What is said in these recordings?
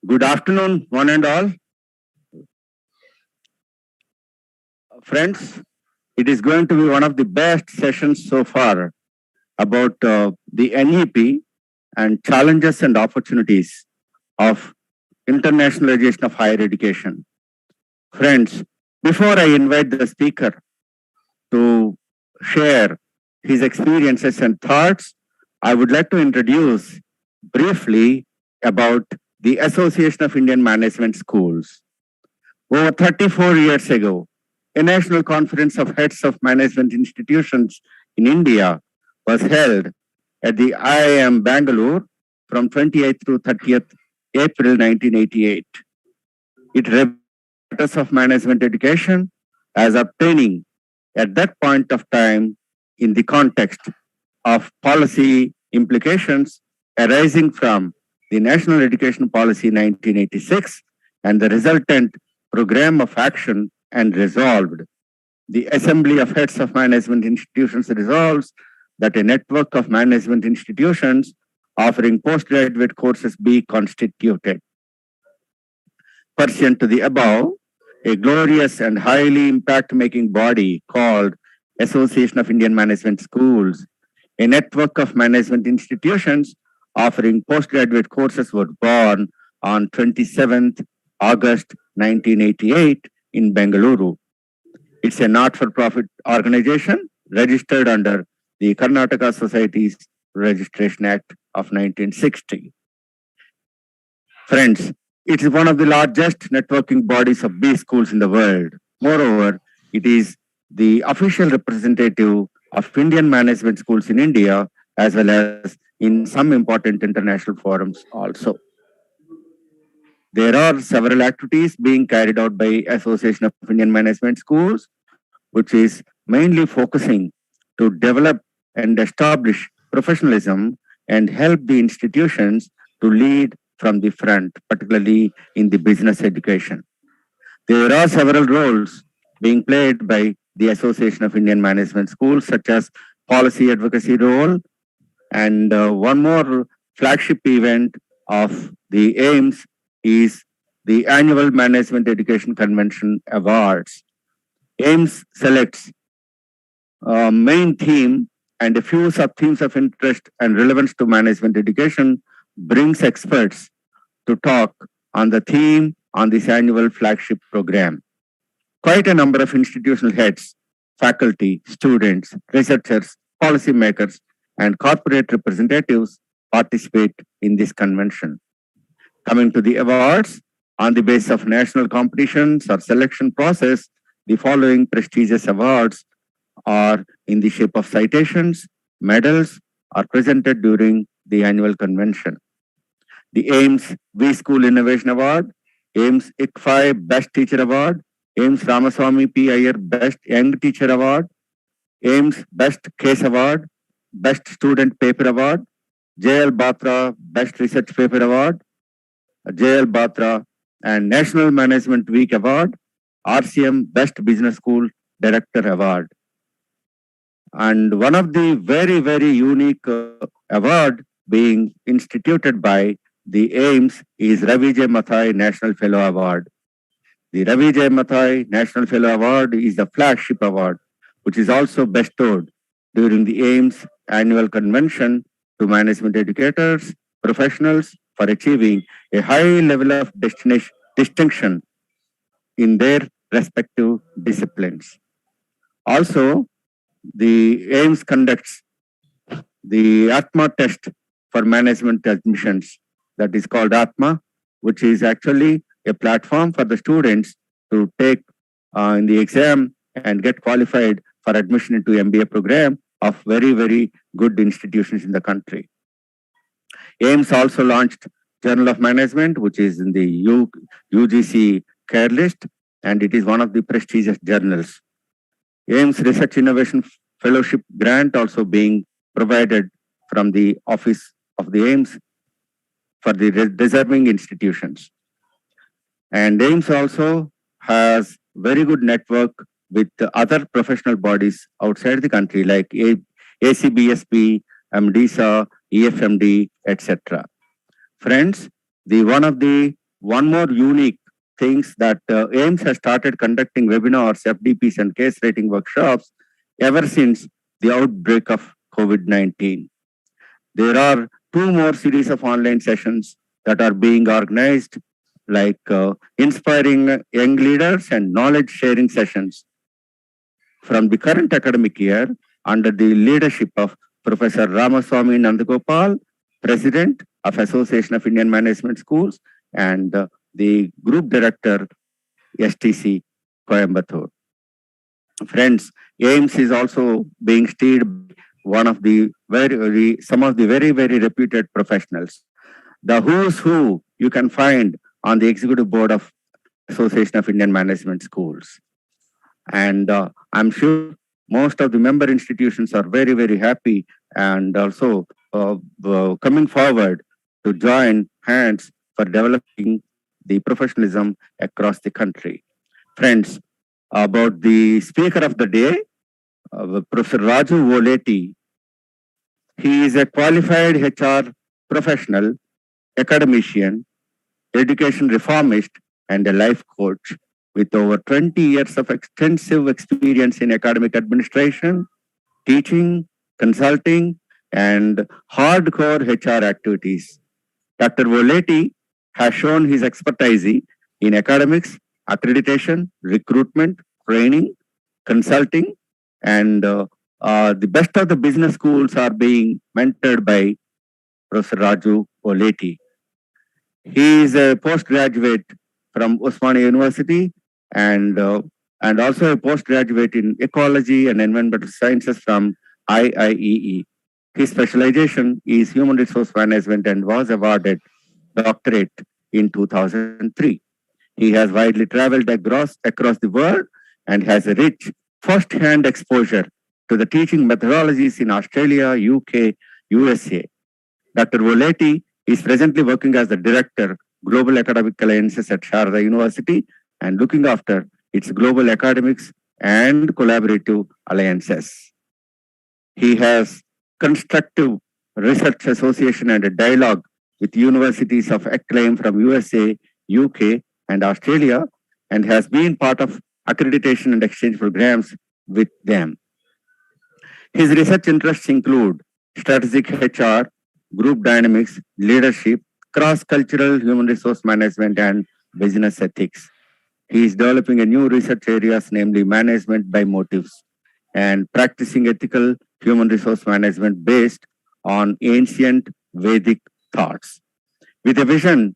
Good afternoon, one and all. Friends, it is going to be one of the best sessions so far about the NEP and challenges and opportunities of internationalization of higher education. Friends, before I invite the speaker to share his experiences and thoughts, I would like to introduce briefly about the Association of Indian Management Schools. Over 34 years ago, a national conference of heads of management institutions in India was held at the IIM Bangalore from 28th to 30th April 1988. It revealed status of management education as obtaining at that point of time in the context of policy implications arising from the National Education Policy 1986 and the resultant program of action, and resolved. The Assembly of Heads of Management Institutions resolves that a network of management institutions offering postgraduate courses be constituted. Pursuant to the above, a glorious and highly impact-making body called Association of Indian Management Schools, a network of management institutions offering postgraduate courses, was born on 27th August 1988 in Bengaluru. It's a not-for-profit organization registered under the Karnataka Societies Registration Act of 1960. Friends, it is one of the largest networking bodies of B schools in the world. Moreover, it is the official representative of Indian management schools in India, as well as in some important international forums also. There are several activities being carried out by Association of Indian Management Schools, which is mainly focusing to develop and establish professionalism and help the institutions to lead from the front, particularly in the business education. There are several roles being played by the Association of Indian Management Schools, such as policy advocacy role, and one more flagship event of the AIMS is the Annual Management Education Convention Awards. AIMS selects a main theme and a few sub-themes of interest and relevance to management education, brings experts to talk on the theme on this annual flagship program. Quite a number of institutional heads, faculty, students, researchers, policymakers, and corporate representatives participate in this convention. Coming to the awards, on the basis of national competitions or selection process, the following prestigious awards are in the shape of citations, medals, are presented during the annual convention. The AIMS V School Innovation Award, AIMS ICFI Best Teacher Award, AIMS Ramaswamy P. Iyer Best Young Teacher Award, AIMS Best Case Award, Best Student Paper Award, J.L. Batra Best Research Paper Award, J.L. Batra and National Management Week Award, RCM Best Business School Director Award. And one of the very, very unique award being instituted by the AIMS is Ravi J. Mathai National Fellow Award. The Ravi J. Mathai National Fellow Award is the flagship award, which is also bestowed during the AIMS annual convention to management educators, professionals for achieving a high level of distinction in their respective disciplines. Also, the AIMS conducts the Atma test for management admissions, that is called Atma, which is actually a platform for the students to take in the exam and get qualified for admission into MBA program of very, very good institutions in the country. AIMS also launched Journal of Management, which is in the UGC care list, and it is one of the prestigious journals. AIMS Research Innovation Fellowship grant also being provided from the office of the AIMS for the deserving institutions. And AIMS also has very good network with other professional bodies outside the country like ACBSP, MDSA, EFMD, etc. Friends, one of the one more unique things that AIMS has started conducting webinars, FDPs, and case rating workshops ever since the outbreak of COVID-19. There are two more series of online sessions that are being organized, like inspiring young leaders and knowledge sharing sessions from the current academic year under the leadership of Professor Ramaswamy Nandagopal, President of Association of Indian Management Schools, and the Group Director, STC, Coimbatore. Friends, AIMS is also being steered by one of the some of the very reputed professionals. The who's who you can find on the executive board of Association of Indian Management Schools. And I'm sure most of the member institutions are very happy and also coming forward to join hands for developing the professionalism across the country. Friends, about the speaker of the day, Professor Raju Voleti. He is a qualified HR professional, academician, education reformist, and a life coach with over 20 years of extensive experience in academic administration, teaching, consulting, and hardcore HR activities. Dr. Voleti has shown his expertise in academics, accreditation, recruitment, training, consulting, and the best of the business schools are being mentored by Professor Raju Voleti. He is a postgraduate from Osmania University and also a postgraduate in ecology and environmental sciences from IIEE. His specialization is human resource management and was awarded doctorate in 2003. He has widely traveled across the world and has a rich first-hand exposure to the teaching methodologies in Australia, UK, USA. Dr. Voleti is presently working as the Director, Global Academic Alliances at Sharda University and looking after its global academics and collaborative alliances. He has constructive research association and a dialogue with universities of acclaim from USA, UK, and Australia, and has been part of accreditation and exchange programs with them. His research interests include strategic HR, group dynamics, leadership, cross-cultural human resource management, and business ethics. He is developing a new research areas, namely management by motives and practicing ethical human resource management based on ancient Vedic thoughts. With a vision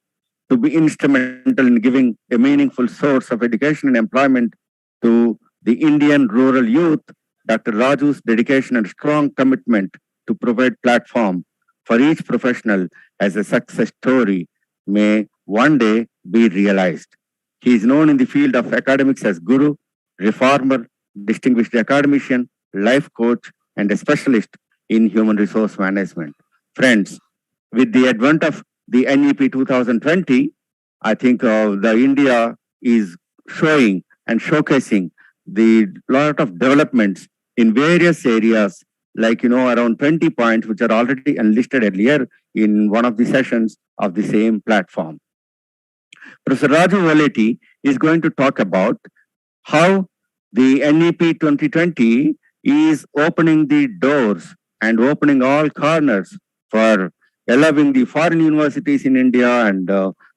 to be instrumental in giving a meaningful source of education and employment to the Indian rural youth, Dr. Raju's dedication and strong commitment to provide platform for each professional as a success story may one day be realized. He is known in the field of academics as guru, reformer, distinguished academician, life coach, and a specialist in human resource management. Friends, with the advent of the NEP 2020, I think the India is showing and showcasing the lot of developments in various areas, like around 20 points, which are already enlisted earlier in one of the sessions of the same platform. Professor Raju Voleti is going to talk about how the NEP 2020 is opening the doors and opening all corners for allowing the foreign universities in India and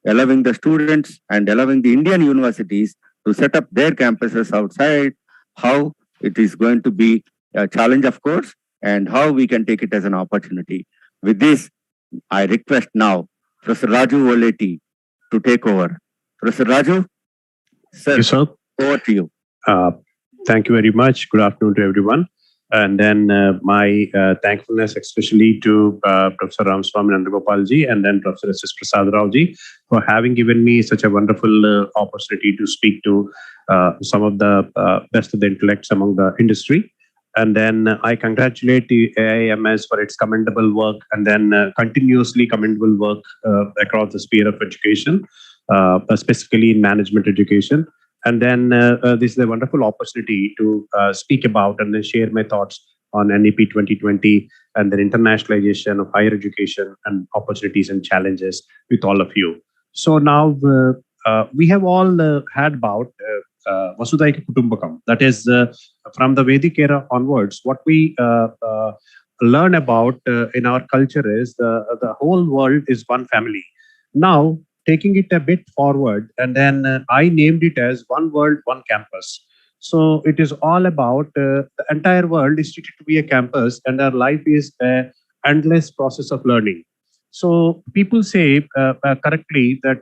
allowing the students and allowing the Indian universities to set up their campuses outside, how it is going to be a challenge, of course, and how we can take it as an opportunity. With this, I request now Professor Raju Voleti to take over. Professor Raju, sir, yes, sir. Over to you. Thank you very much. Good afternoon to everyone. And then my thankfulness especially to Professor Ramaswamy Nandagopalji and then Professor S.S. Prasad Raoji for having given me such a wonderful opportunity to speak to some of the best of the intellects among the industry. And then I congratulate the AIMS for its commendable work and then continuously commendable work across the sphere of education, specifically in management education. And then this is a wonderful opportunity to speak about and then share my thoughts on NEP 2020 and the internationalization of higher education and opportunities and challenges with all of you. So now we have all had about Vasudhaika Kutumbakam. That is, from the Vedic era onwards, what we learn about in our culture is the whole world is one family. Now, taking it a bit forward, and then I named it as One World, One Campus. So it is all about the entire world is treated to be a campus, and our life is a endless process of learning. So people say correctly that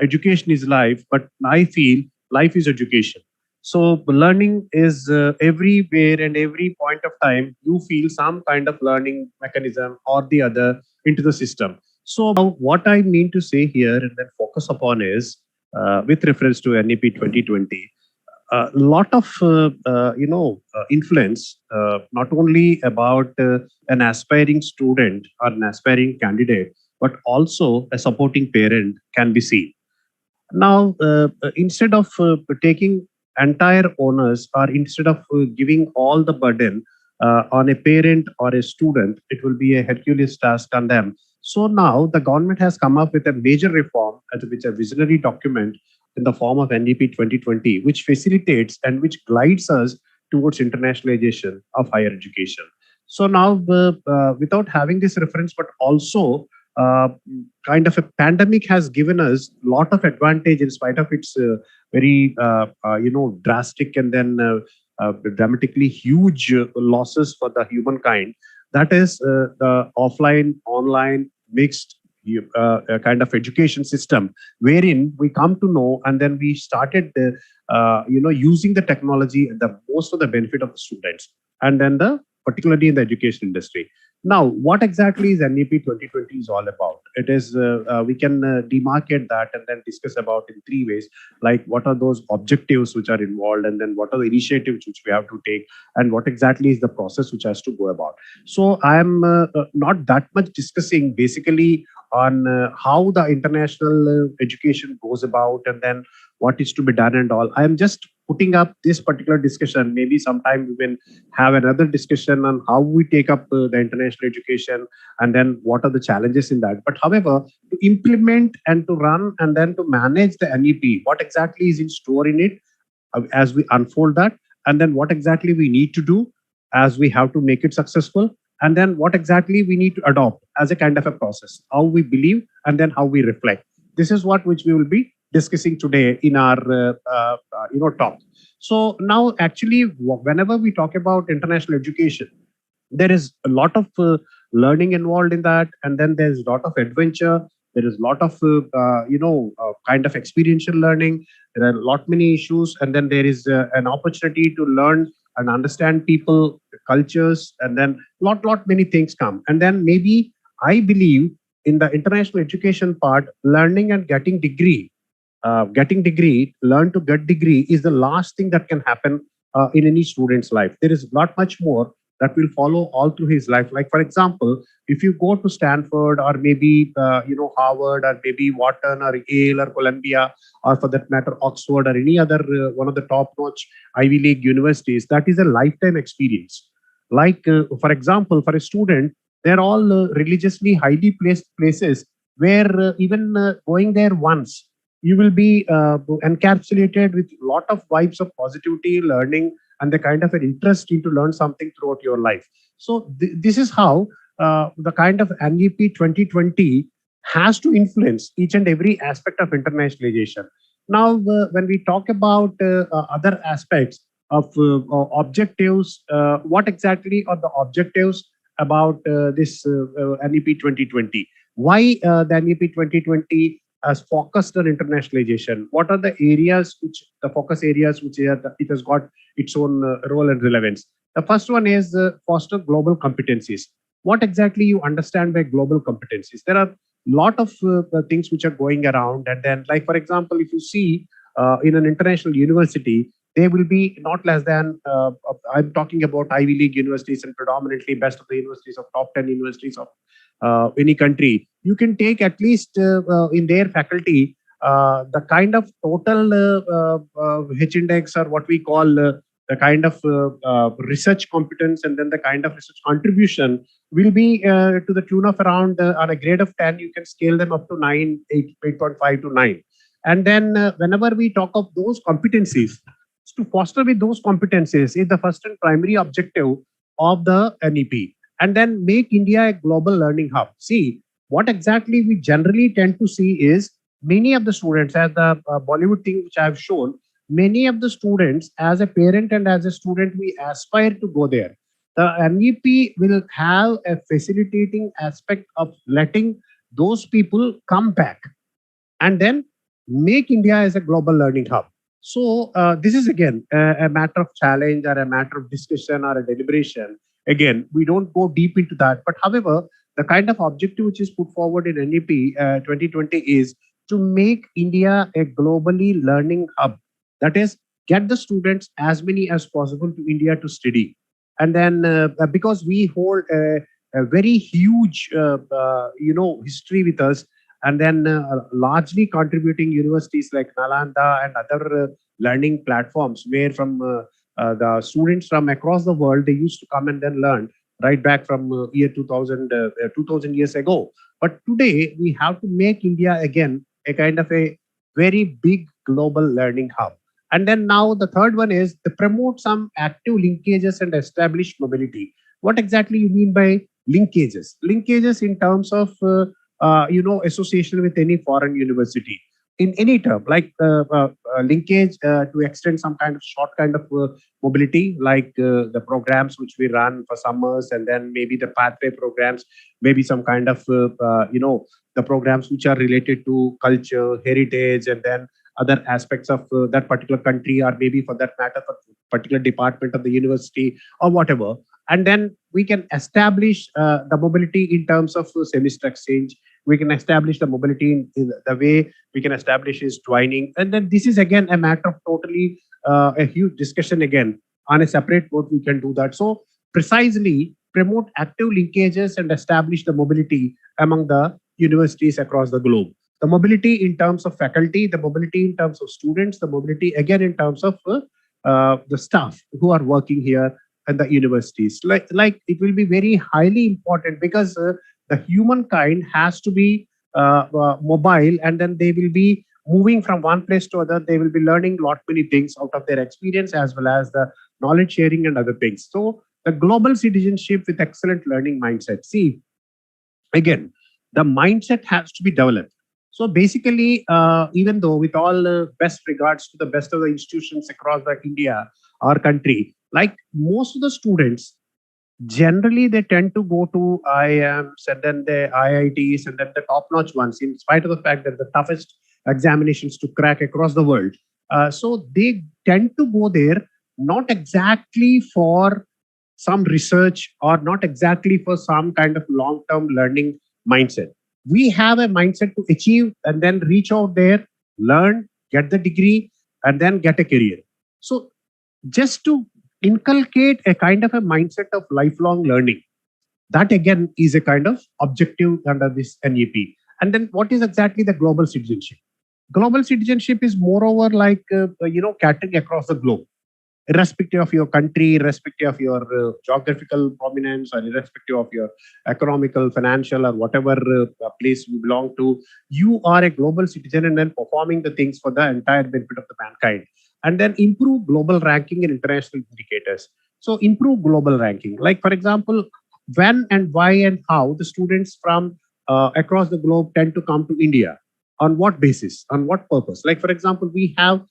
education is life, but I feel life is education. So learning is everywhere and every point of time. You feel some kind of learning mechanism or the other into the system. So what I mean to say here and then focus upon is with reference to NEP 2020 a lot of influence, not only about an aspiring student or an aspiring candidate, but also a supporting parent can be seen. Now, instead of taking entire onus or instead of giving all the burden on a parent or a student, it will be a Herculean task on them. So now the government has come up with a major reform, which a visionary document in the form of NEP 2020, which facilitates and which guides us towards internationalization of higher education. So now, without having this reference, but also uh, kind of a pandemic has given us a lot of advantage in spite of its very drastic and then dramatically huge losses for the humankind. That is the offline online mixed kind of education system wherein we come to know and then we started using the technology and the most of the benefit of the students and then the particularly in the education industry. Now, what exactly is NEP 2020 is all about? It is we can demarcate that and then discuss about in three ways, like what are those objectives which are involved, and then what are the initiatives which we have to take, and what exactly is the process which has to go about. So I am not that much discussing basically on how the international education goes about and then what is to be done and all. I am just putting up this particular discussion. Maybe sometime we will have another discussion on how we take up the international education and then what are the challenges in that. But however, to implement and to run and then to manage the NEP, what exactly is in store in it as we unfold that, and then what exactly we need to do as we have to make it successful, and then what exactly we need to adopt as a kind of a process, how we believe and then how we reflect. This is what which we will be discussing today in our talk. So now actually whenever we talk about international education, there is a lot of learning involved in that, and then there's a lot of adventure. There is a lot of kind of experiential learning. There are a lot many issues, and then there is an opportunity to learn and understand people, cultures, and then lot many things come. And then maybe I believe in the international education part, learning and getting degree, learn to get degree is the last thing that can happen in any student's life. There is not much more that will follow all through his life. Like for example, if you go to Stanford or maybe Harvard or maybe Wharton or Yale or Columbia or for that matter Oxford or any other one of the top-notch Ivy League universities, that is a lifetime experience. Like for example, for a student, they're all religiously highly placed places where even going there once you will be encapsulated with a lot of vibes of positivity, learning, and the kind of an interest in to learn something throughout your life. So this is how the kind of NEP 2020 has to influence each and every aspect of internationalization. Now, when we talk about other aspects of objectives, what exactly are the objectives about this NEP 2020? Why the NEP 2020 has focused on internationalization? What are the areas which the focus areas which it has got its own role and relevance? The first one is foster global competencies. What exactly you understand by global competencies? There are a lot of things which are going around, and then, like for example, if you see in an international university, there will be not less than I'm talking about Ivy League universities and predominantly best of the universities of top 10 universities of any country. You can take at least in their faculty the kind of total H index or what we call the kind of research competence, and then the kind of research contribution will be to the tune of around, on a grade of 10, you can scale them up to 9, 8, 8.5 to 9. And then whenever we talk of those competencies, to foster with those competencies is the first and primary objective of the NEP. And then make India a global learning hub. See, what exactly we generally tend to see is many of the students, as the Bollywood thing which I have shown, many of the students, as a parent and as a student, we aspire to go there. The NEP will have a facilitating aspect of letting those people come back and then make India as a global learning hub. So this is again a matter of challenge or a matter of discussion or a deliberation. Again, we don't go deep into that. But however, the kind of objective which is put forward in NEP 2020 is to make India a globally learning hub. That is, get the students as many as possible to India to study. And then because we hold a very huge, history with us, and then largely contributing universities like Nalanda and other learning platforms, where from the students from across the world, they used to come and then learn right back from year 2000, 2000 years ago. But today we have to make India again a kind of a very big global learning hub. And then now the third one is to promote some active linkages and establish mobility. What exactly you mean by linkages? Linkages in terms of association with any foreign university in any term, like linkage to extend some kind of short kind of mobility, like the programs which we run for summers, and then maybe the pathway programs, maybe some kind of the programs which are related to culture, heritage, and then other aspects of that particular country, or maybe for that matter for particular department of the university or whatever. And then we can establish the mobility in terms of semester exchange. We can establish the mobility in the way we can establish is twining. And then this is again a matter of totally a huge discussion again on a separate board. We can do that. So precisely promote active linkages and establish the mobility among the universities across the globe. The mobility in terms of faculty, the mobility in terms of students, the mobility again in terms of the staff who are working here at the universities. Like it will be very highly important, because the humankind has to be mobile, and then they will be moving from one place to other. They will be learning lot many things out of their experience, as well as the knowledge sharing and other things. So the global citizenship with excellent learning mindset. See, again, the mindset has to be developed. So basically, even though with all best regards to the best of the institutions across the India, our country, like most of the students, generally they tend to go to IIMs and then the IITs and then the top-notch ones, in spite of the fact that the toughest examinations to crack across the world. So they tend to go there not exactly for some research or not exactly for some kind of long-term learning mindset. We have a mindset to achieve and then reach out there, learn, get the degree, and then get a career. So just to inculcate a kind of a mindset of lifelong learning, that again is a kind of objective under this NEP. And then what is exactly the global citizenship? Global citizenship is moreover like catering across the globe, irrespective of your country, irrespective of your geographical prominence, or irrespective of your economical, financial, or whatever place you belong to. You are a global citizen and then performing the things for the entire benefit of the mankind. And then improve global ranking in international indicators. So improve global ranking. Like for example, when and why and how the students from across the globe tend to come to India. On what basis? On what purpose? Like for example, we have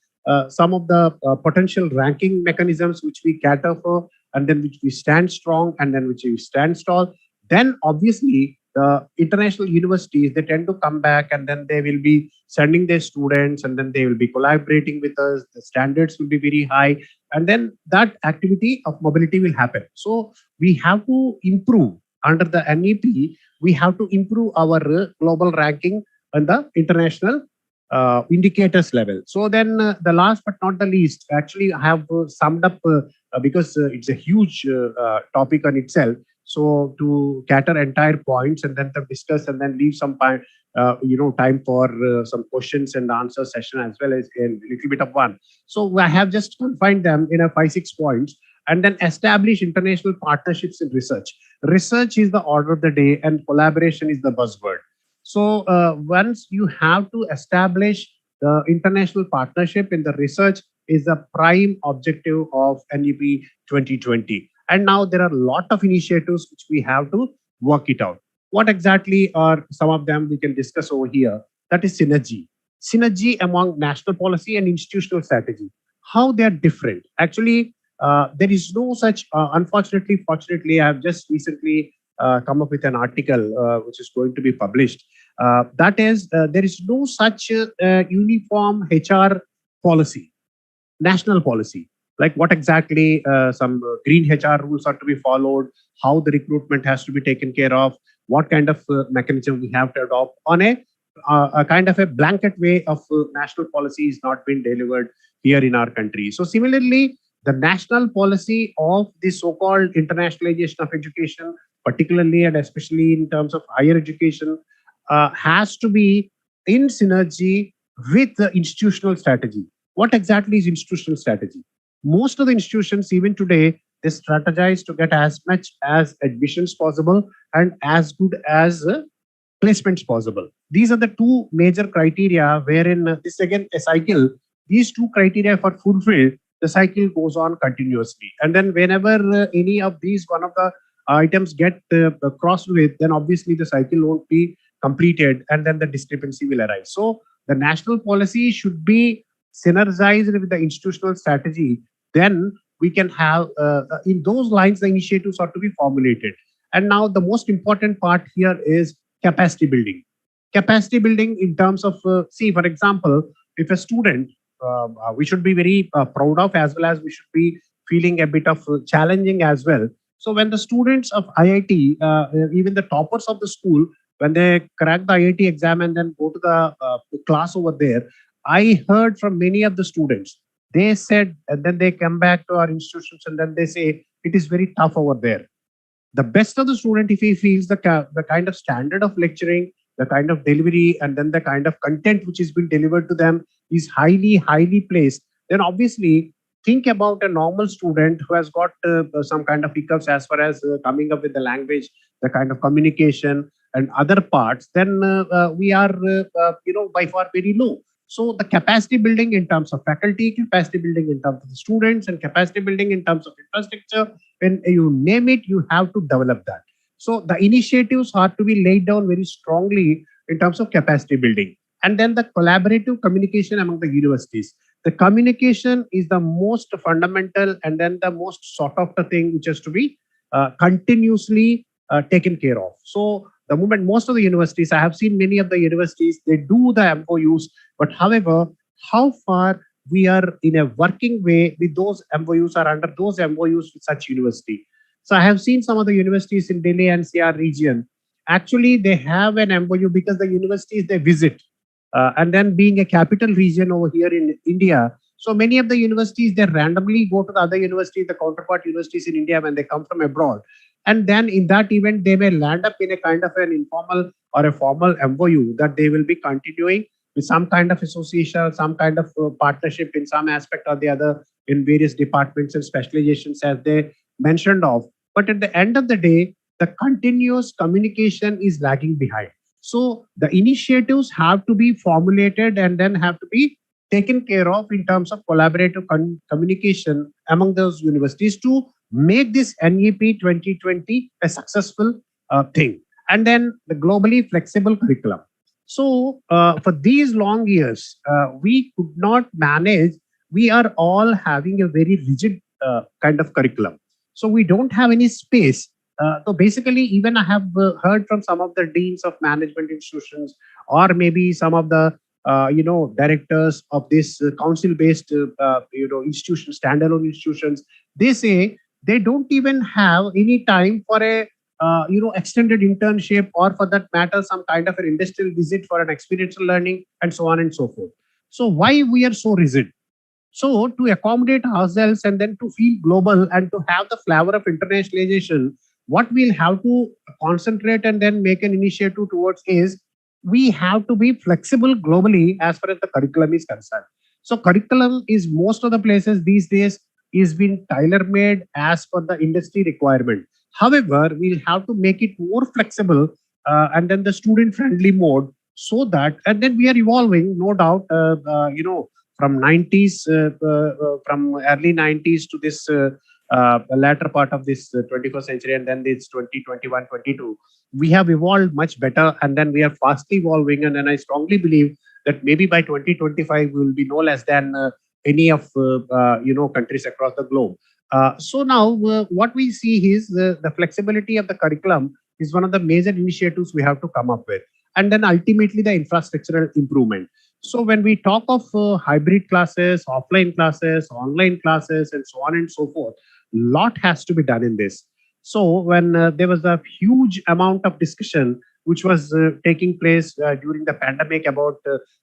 some of the potential ranking mechanisms which we cater for, and then which we stand strong, and then which we stand tall. Then obviously the international universities, they tend to come back, and then they will be sending their students, and then they will be collaborating with us. The standards will be very high, and then that activity of mobility will happen. So we have to improve under the NEP. We have to improve our global ranking on the international indicators level. So then the last but not the least, actually I have summed up because it's a huge topic on itself. So to cater entire points and then to discuss and then leave some time, time for some questions and answer session as well as a little bit of one. So I have just confined them in a 5 6 points and then establish international partnerships in research. Research is the order of the day and collaboration is the buzzword. So once you have to establish the international partnership in the research is the prime objective of NEP 2020. And now there are a lot of initiatives which we have to work it out. What exactly are some of them we can discuss over here? That is synergy. Synergy among national policy and institutional strategy. How they are different. Actually, there is no such, fortunately, I have just recently come up with an article which is going to be published. That is, there is no such uniform HR policy, national policy. Like what exactly some green HR rules are to be followed, how the recruitment has to be taken care of, what kind of mechanism we have to adopt on a kind of a blanket way of national policy is not being delivered here in our country. So similarly, the national policy of the so-called internationalization of education, particularly and especially in terms of higher education, has to be in synergy with the institutional strategy. What exactly is institutional strategy? Most of the institutions, even today, they strategize to get as much as admissions possible and as good as placements possible. These are the two major criteria wherein this again a cycle. These two criteria are fulfilled, the cycle goes on continuously. And then whenever any of these one of the items get crossed with, then obviously the cycle won't be completed, and then the discrepancy will arise. So the national policy should be synergized with the institutional strategy. Then we can have in those lines the initiatives are to be formulated. And now the most important part here is capacity building. Capacity building in terms of see, for example, if a student we should be very proud of, as well as we should be feeling a bit of challenging as well. So when the students of IIT, even the toppers of the school, when they crack the IIT exam and then go to the class over there, I heard from many of the students, they said, and then they come back to our institutions and then they say, it is very tough over there. The best of the student, if he feels the kind of standard of lecturing, the kind of delivery, and then the kind of content which is being delivered to them is highly placed, then obviously think about a normal student who has got some kind of hiccups as far as coming up with the language, the kind of communication and other parts, then we are by far very low. So the capacity building in terms of faculty, capacity building in terms of the students, and capacity building in terms of infrastructure, when you name it, you have to develop that. So the initiatives are to be laid down very strongly in terms of capacity building. And then the collaborative communication among the universities. The communication is the most fundamental and then the most sought after thing which has to be continuously taken care of. So the moment most of the universities, I have seen many of the universities, they do the MOUs, but however, how far we are in a working way with those MOUs or under those MOUs with such university. So I have seen some of the universities in Delhi NCR region. Actually, they have an MOU because the universities they visit, and then being a capital region over here in India, so many of the universities they randomly go to the other universities, the counterpart universities in India when they come from abroad, and then in that event they may land up in a kind of an informal or a formal MOU that they will be continuing with some kind of association, some kind of partnership in some aspect or the other in various departments and specializations as they mentioned of. But at the end of the day, the continuous communication is lagging behind. So the initiatives have to be formulated and then have to be taken care of in terms of collaborative communication among those universities to make this NEP 2020 a successful thing. And then the globally flexible curriculum. So for these long years, we could not manage. We are all having a very rigid kind of curriculum. So we don't have any space. So basically, even I have heard from some of the deans of management institutions, or maybe some of the directors of this council-based institutions, standalone institutions. They say they don't even have any time for a extended internship, or for that matter, some kind of an industrial visit for an experiential learning, and so on and so forth. So why we are so rigid? So to accommodate ourselves and then to feel global and to have the flavor of internationalization, what we'll have to concentrate and then make an initiative towards is we have to be flexible globally as far as the curriculum is concerned. So curriculum is most of the places these days is being tailor made as per the industry requirement. However, we'll have to make it more flexible and then the student friendly mode, so that, and then we are evolving, no doubt. From 90s, from early 90s to this latter part of this 21st century, and then this 2021, 22, we have evolved much better, and then we are fastly evolving. And then I strongly believe that maybe by 2025 we will be no less than any of countries across the globe. So now what we see is the flexibility of the curriculum is one of the major initiatives we have to come up with, and then ultimately the infrastructural improvement. So when we talk of hybrid classes, offline classes, online classes, and so on and so forth, lot has to be done in this. So when there was a huge amount of discussion which was taking place during the pandemic about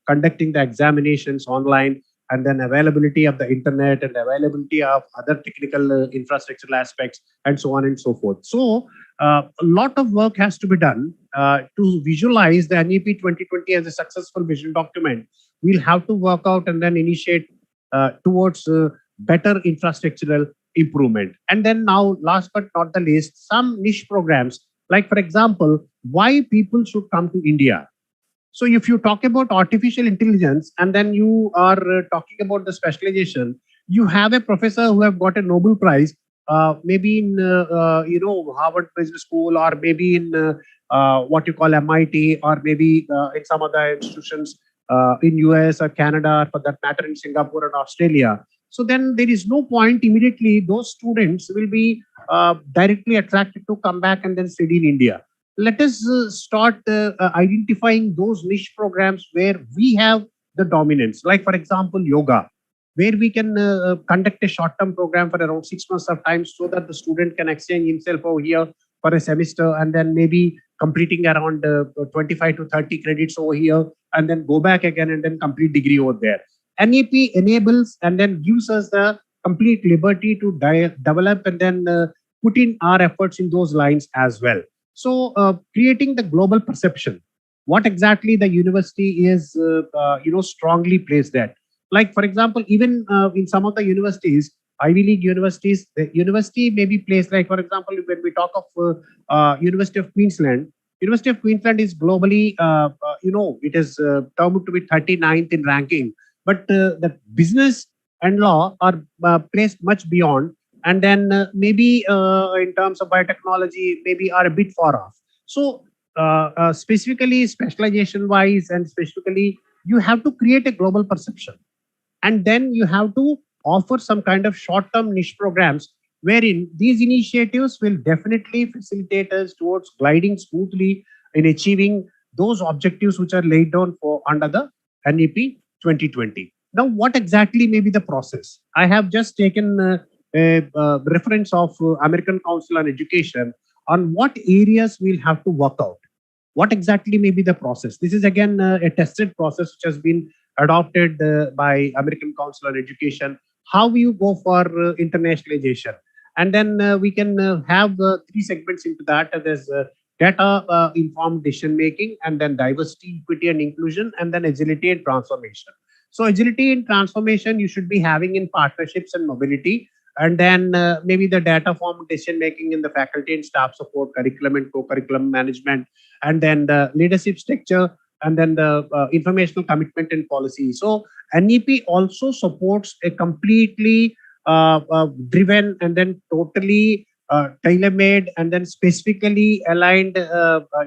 conducting the examinations online, and then availability of the internet and availability of other technical infrastructural aspects, and so on and so forth. So a lot of work has to be done to visualize the NEP 2020 as a successful vision document. We'll have to work out and then initiate towards better infrastructural improvement. And then now, last but not the least, some niche programs, like for example, why people should come to India. So if you talk about artificial intelligence and then you are talking about the specialization, you have a professor who have got a Nobel Prize, maybe in Harvard Business School, or maybe in what you call MIT, or maybe in some other institutions in US or Canada, or for that matter in Singapore and Australia. So then there is no point immediately those students will be directly attracted to come back and then study in India. Let us start identifying those niche programs where we have the dominance. Like for example, yoga, where we can conduct a short-term program for around 6 months of time, so that the student can exchange himself over here for a semester, and then maybe completing around 25 to 30 credits over here, and then go back again and then complete degree over there. NEP enables and then gives us the complete liberty to develop and then put in our efforts in those lines as well. So, creating the global perception, what exactly the university is, strongly placed at. Like, for example, even in some of the universities, Ivy League universities, the university may be placed, like, for example, when we talk of University of Queensland, University of Queensland is globally, it is termed to be 39th in ranking, but the business and law are placed much beyond, and then maybe in terms of biotechnology maybe are a bit far off. So specifically specialization wise, and specifically you have to create a global perception, and then you have to offer some kind of short term niche programs wherein these initiatives will definitely facilitate us towards gliding smoothly in achieving those objectives which are laid down for under the NEP 2020. Now, what exactly may be the process? I have just taken a reference of American Council on Education on what areas we'll have to work out. What exactly may be the process? This is again a tested process which has been adopted by American Council on Education. How you go for internationalization, and then we can have three segments into that. There's data informed decision making, and then diversity, equity, and inclusion, and then agility and transformation. So agility and transformation you should be having in partnerships and mobility, and then maybe the data form decision making in the faculty and staff support, curriculum and co-curriculum management, and then the leadership structure, and then the informational commitment and policy. So NEP also supports a completely driven and then totally tailor-made and then specifically aligned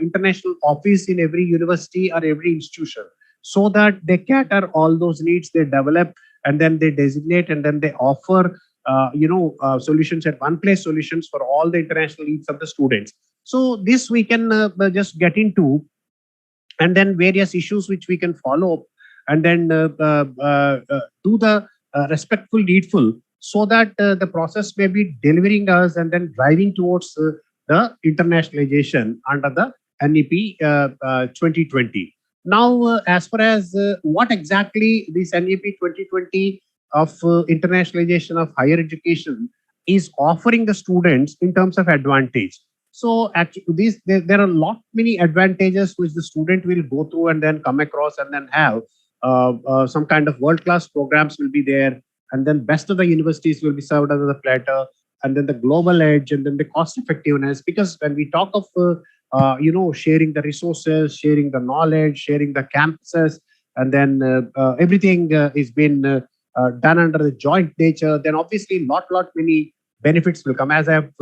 international office in every university or every institution, so that they cater all those needs, they develop, and then they designate, and then they offer solutions at one place, solutions for all the international needs of the students. So this we can just get into, and then various issues which we can follow up, and then do the respectful needful, so that the process may be delivering us and then driving towards the internationalization under the NEP 2020. Now, as far as what exactly this NEP 2020 of internationalization of higher education is offering the students in terms of advantage. So actually, there are a lot many advantages which the student will go through and then come across and then have some kind of world class programs will be there, and then best of the universities will be served under the platter, and then the global edge, and then the cost effectiveness. Because when we talk of sharing the resources, sharing the knowledge, sharing the campuses, and then everything is been done under the joint nature, then obviously lot many benefits will come. As I'm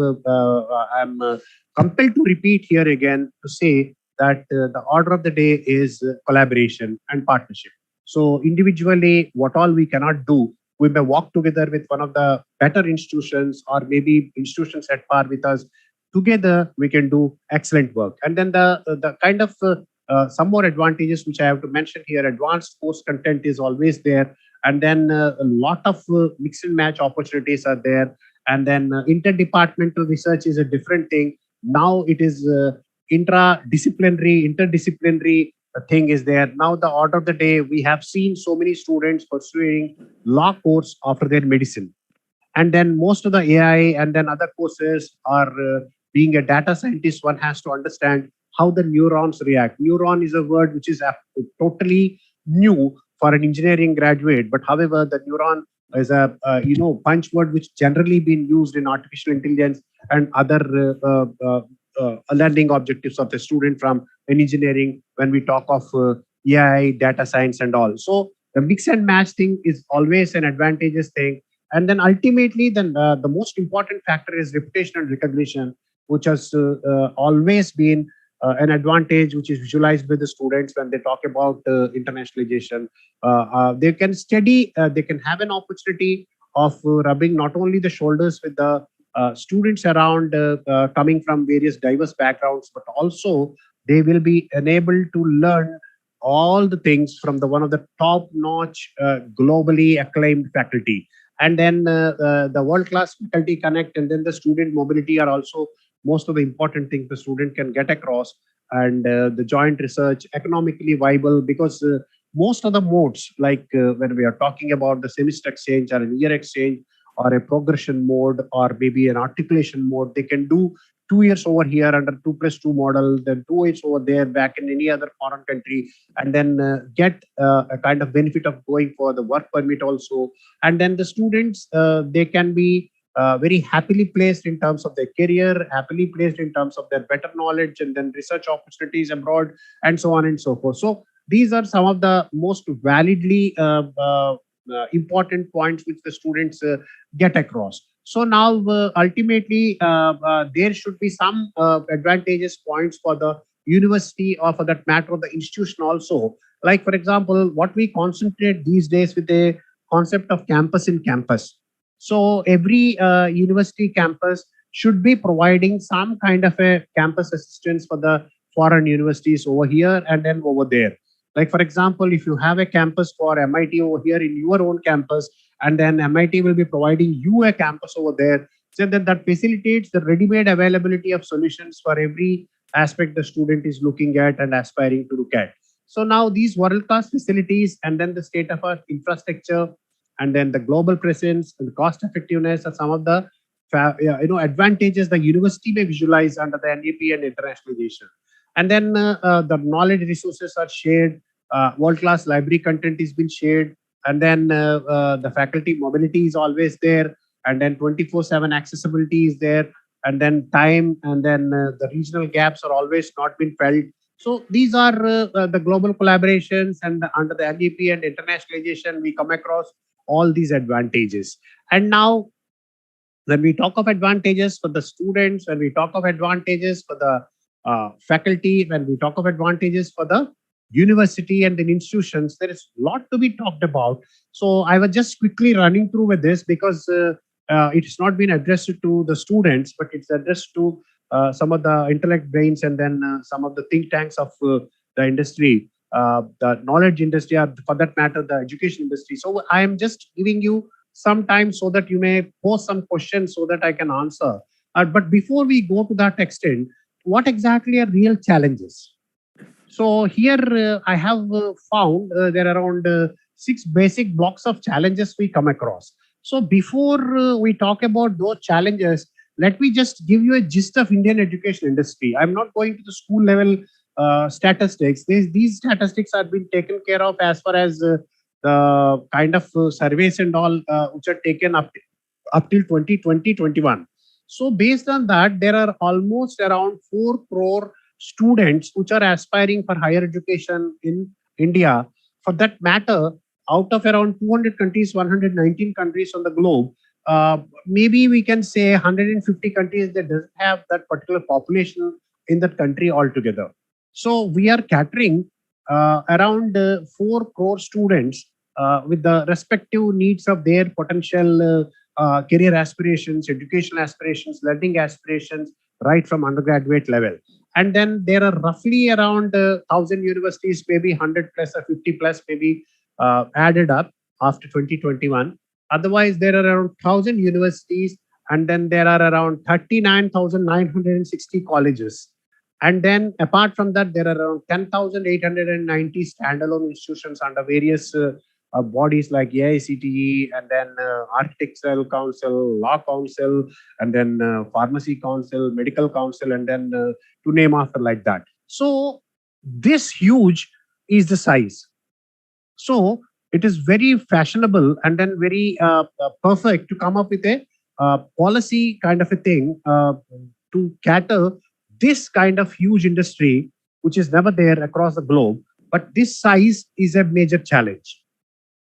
compelled to repeat here again to say that the order of the day is collaboration and partnership. So individually, what all we cannot do, we may walk together with one of the better institutions or maybe institutions at par with us. Together, we can do excellent work. And then the kind of some more advantages which I have to mention here: advanced course content is always there, and then a lot of mix and match opportunities are there, and then interdepartmental research is a different thing. Now it is interdisciplinary thing is there. Now the order of the day, we have seen so many students pursuing law course after their medicine, and then most of the AI and then other courses are being a data scientist, one has to understand how the neurons react. Neuron is a word which is totally new for an engineering graduate, but however the neuron is a punch word which generally been used in artificial intelligence and other learning objectives of the student from an engineering when we talk of AI, data science and all. So the mix and match thing is always an advantageous thing. And then ultimately, then the most important factor is reputation and recognition, which has always been an advantage, which is visualized by the students when they talk about internationalization. They can study, they can have an opportunity of rubbing not only the shoulders with the students around coming from various diverse backgrounds, but also they will be enabled to learn all the things from the one of the top notch globally acclaimed faculty. And then the world class faculty connect, and then the student mobility are also most of the important things the student can get across. And the joint research economically viable, because most of the modes, like when we are talking about the semester exchange or an year exchange or a progression mode or maybe an articulation mode, they can do 2 years over here under 2+2 model, then 2 years over there back in any other foreign country, and then get a kind of benefit of going for the work permit also. And then the students, they can be very happily placed in terms of their career, happily placed in terms of their better knowledge, and then research opportunities abroad, and so on and so forth. So these are some of the most validly important points which the students get across. So now, ultimately, there should be some advantageous points for the university or for that matter, the institution also. Like, for example, what we concentrate these days with the concept of campus in campus. So every university campus should be providing some kind of a campus assistance for the foreign universities over here and then over there. Like, for example, if you have a campus for MIT over here in your own campus, and then MIT will be providing you a campus over there, so that facilitates the ready-made availability of solutions for every aspect the student is looking at and aspiring to look at. So now these world-class facilities and then the state of our infrastructure and then the global presence and the cost effectiveness are some of the advantages the university may visualize under the NEP and internationalization. And then the knowledge resources are shared, world-class library content is being shared, and then the faculty mobility is always there, and then 24/7 accessibility is there, and then time, and then the regional gaps are always not been felt. So these are the global collaborations, and under the NEP and internationalization, we come across all these advantages. And now, when we talk of advantages for the students, when we talk of advantages for the faculty, when we talk of advantages for the university and the institutions, there is a lot to be talked about. So I was just quickly running through with this because it's not been addressed to the students, but it's addressed to some of the intellect brains and then some of the think tanks of the industry, the knowledge industry, or for that matter, the education industry. So I am just giving you some time so that you may pose some questions so that I can answer. But before we go to that extent, what exactly are real challenges? So here I have found there are around 6 basic blocks of challenges we come across. So before we talk about those challenges, let me just give you a gist of Indian education industry. I'm not going to the school level statistics. These statistics are being taken care of as far as the kind of surveys and all which are taken up till 2020-21. So based on that, there are almost around 4 crore students which are aspiring for higher education in India. For that matter, out of around 200 countries, 119 countries on the globe, maybe we can say 150 countries that doesn't have that particular population in that country altogether. So we are catering around 4 crore students with the respective needs of their potential career aspirations, educational aspirations, learning aspirations, right from undergraduate level. And then there are roughly around 1,000 universities, maybe 100 plus or 50 plus, maybe added up after 2021. Otherwise, there are around 1,000 universities, and then there are around 39,960 colleges. And then apart from that, there are around 10,890 standalone institutions under various bodies like AICTE, and then Architectural Council, Law Council, and then Pharmacy Council, Medical Council, and then to name after like that. So this huge is the size. So it is very fashionable and then very perfect to come up with a policy kind of a thing to cater this kind of huge industry, which is never there across the globe. But this size is a major challenge.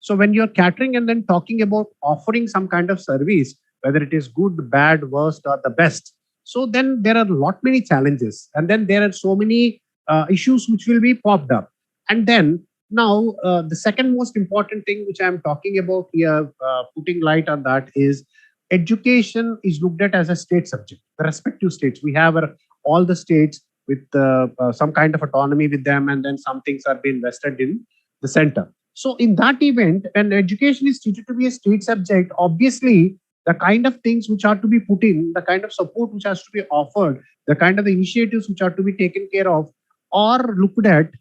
So when you're catering and then talking about offering some kind of service, whether it is good, bad, worst, or the best, so then there are a lot many challenges, and then there are so many issues which will be popped up. And then now the second most important thing which I'm talking about here, putting light on that, is education is looked at as a state subject. The respective states, we have all the states with some kind of autonomy with them, and then some things are being vested in the center. So in that event, when education is treated to be a state subject, obviously the kind of things which are to be put in, the kind of support which has to be offered, the kind of initiatives which are to be taken care of, are looked at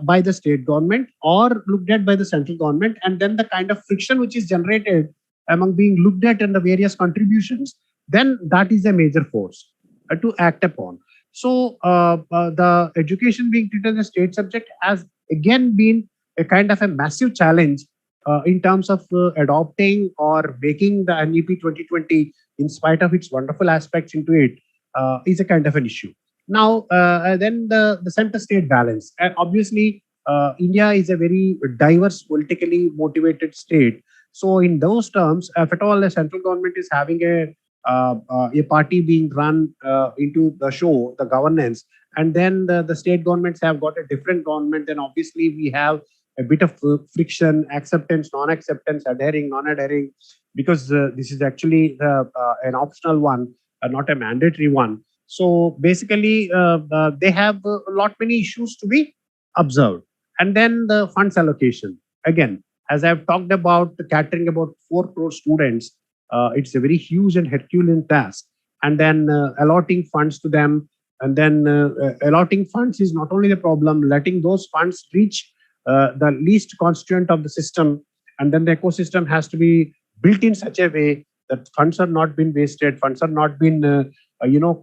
by the state government or looked at by the central government, and then the kind of friction which is generated among being looked at and the various contributions, then that is a major force to act upon. So the education being treated as a state subject has again been a kind of a massive challenge in terms of adopting or making the NEP 2020, in spite of its wonderful aspects into it, is a kind of an issue. Now, then the center-state balance. And obviously, India is a very diverse, politically motivated state. So in those terms, if at all the central government is having a party being run into the show, the governance, and then the state governments have got a different government, then obviously we have a bit of friction, acceptance, non-acceptance, adhering, non-adhering, because this is actually an optional one, not a mandatory one. So basically, they have a lot many issues to be observed. And then the funds allocation. Again, as I've talked about catering about 4 crore students, it's a very huge and Herculean task. And then allotting funds to them, and then allotting funds is not only the problem, letting those funds reach the least constituent of the system, and then the ecosystem has to be built in such a way that funds are not being wasted, funds are not being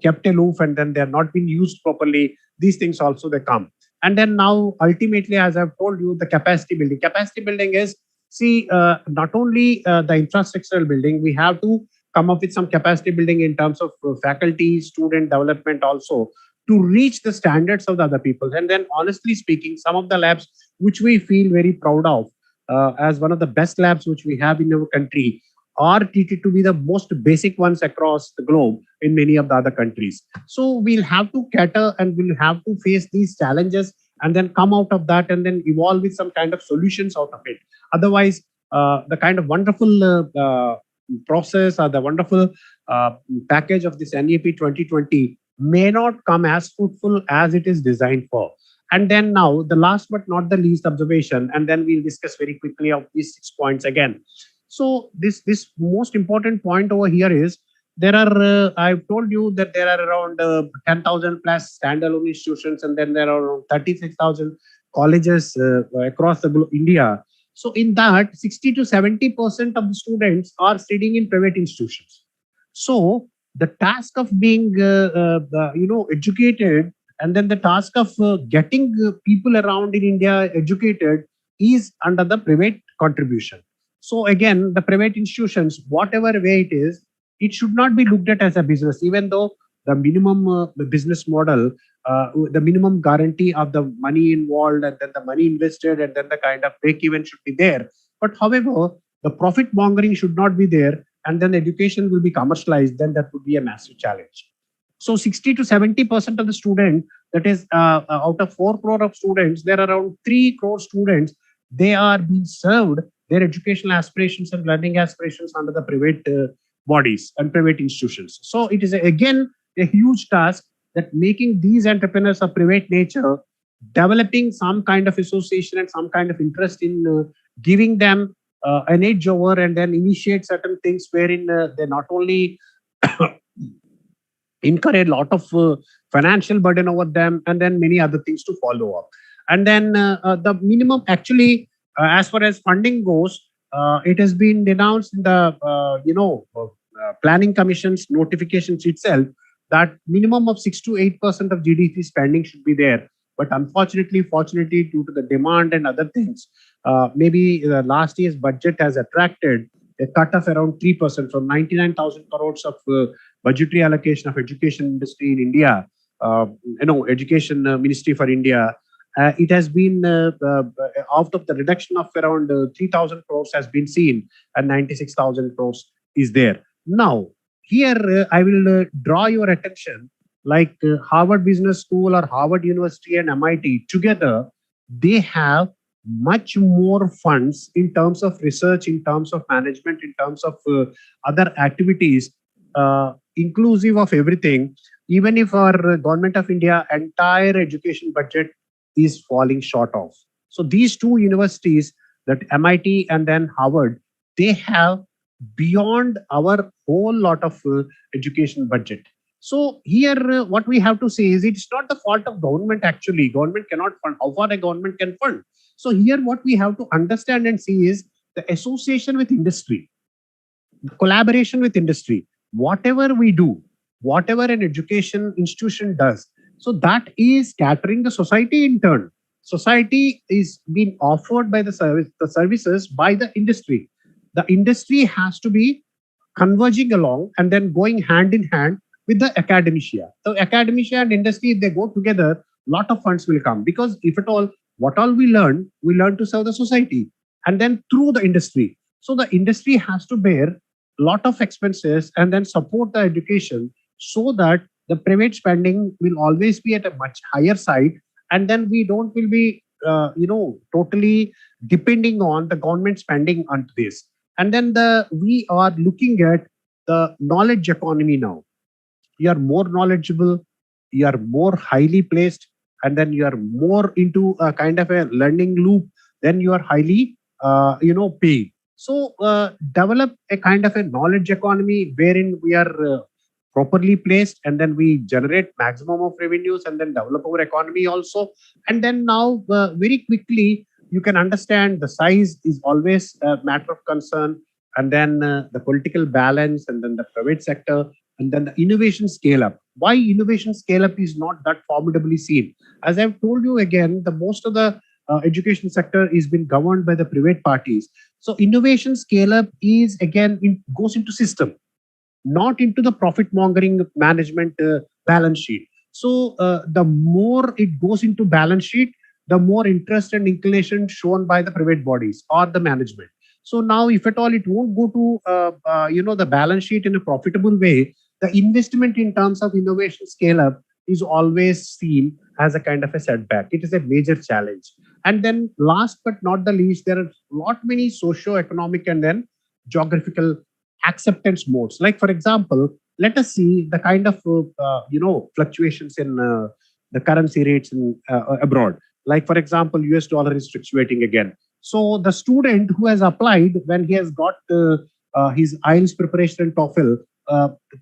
kept aloof, and then they are not being used properly. These things also they come. And then now ultimately, as I've told you, the capacity building. Capacity building is, see, not only the infrastructural building, we have to come up with some capacity building in terms of faculty, student development also, to reach the standards of the other people. And then honestly speaking, some of the labs which we feel very proud of as one of the best labs which we have in our country are treated to be the most basic ones across the globe in many of the other countries. So we'll have to cater and we'll have to face these challenges and then come out of that and then evolve with some kind of solutions out of it. Otherwise, the kind of wonderful process or the wonderful package of this NEP 2020 may not come as fruitful as it is designed for. And then now the last but not the least observation, and then we'll discuss very quickly of these 6 points again. So this most important point over here is there are I've told you that there are around 10,000 plus standalone institutions, and then there are around 36,000 colleges across the India. So in that, 60 to 70% of the students are studying in private institutions. So the task of being educated, and then the task of getting people around in India educated is under the private contribution. So again, the private institutions, whatever way it is, it should not be looked at as a business, even though the minimum business model, the minimum guarantee of the money involved, and then the money invested, and then the kind of break even should be there. But however, the profit mongering should not be there, and then education will be commercialized, then that would be a massive challenge. So 60 to 70% of the student, that is out of 4 crore of students, there are around 3 crore students, they are being served their educational aspirations and learning aspirations under the private bodies and private institutions. So it is again a huge task that making these entrepreneurs of private nature, developing some kind of association and some kind of interest in giving them an edge over, and then initiate certain things wherein they not only incur a lot of financial burden over them, and then many other things to follow up. And then the minimum, actually, as far as funding goes, it has been denounced in the planning commission's notifications itself, that minimum of 6 to 8% of GDP spending should be there. But unfortunately, fortunately, due to the demand and other things, maybe the last year's budget has attracted a cut of around 3% from 99,000 crores of budgetary allocation of education industry in India, education ministry for India. It has been out of the reduction of around 3,000 crores has been seen, and 96,000 crores is there. Now, here I will draw your attention, like Harvard Business School or Harvard University and MIT together, they have much more funds in terms of research, in terms of management, in terms of other activities, inclusive of everything. Even if our government of India entire education budget is falling short of. So these two universities, that MIT and then Harvard, they have beyond our whole lot of education budget. So here, what we have to say is, it's not the fault of government. Actually, government cannot fund. How far a government can fund? So here, what we have to understand and see is the association with industry, the collaboration with industry. Whatever we do, whatever an education institution does, so that is catering the society in turn. Society is being offered by the services by the industry. The industry has to be converging along and then going hand in hand with the academia. So academia and industry, if they go together, lot of funds will come, because if at all, what all we learn to serve the society, and then through the industry. So the industry has to bear a lot of expenses and then support the education, so that the private spending will always be at a much higher side, and then we don't will be totally depending on the government spending on this. And then we are looking at the knowledge economy now. You are more knowledgeable, you are more highly placed, and then you are more into a kind of a learning loop, then you are highly paid. So develop a kind of a knowledge economy wherein we are properly placed, and then we generate maximum of revenues, and then develop our economy also. And then now very quickly you can understand the size is always a matter of concern, and then the political balance, and then the private sector, and then the innovation scale up. Why innovation scale up is not that formidably seen? As I've told you again, the most of the education sector is being governed by the private parties. So innovation scale up is again goes into system, not into the profit mongering management balance sheet. So the more it goes into balance sheet, the more interest and inclination shown by the private bodies or the management. So now, if at all it won't go to the balance sheet in a profitable way, the investment in terms of innovation scale up is always seen as a kind of a setback. It is a major challenge. And then last but not the least, there are lot many socio-economic and then geographical acceptance modes. Like for example, let us see the kind of fluctuations in the currency rates in abroad. Like for example, US dollar is fluctuating again. So the student who has applied, when he has got his IELTS preparation and TOEFL,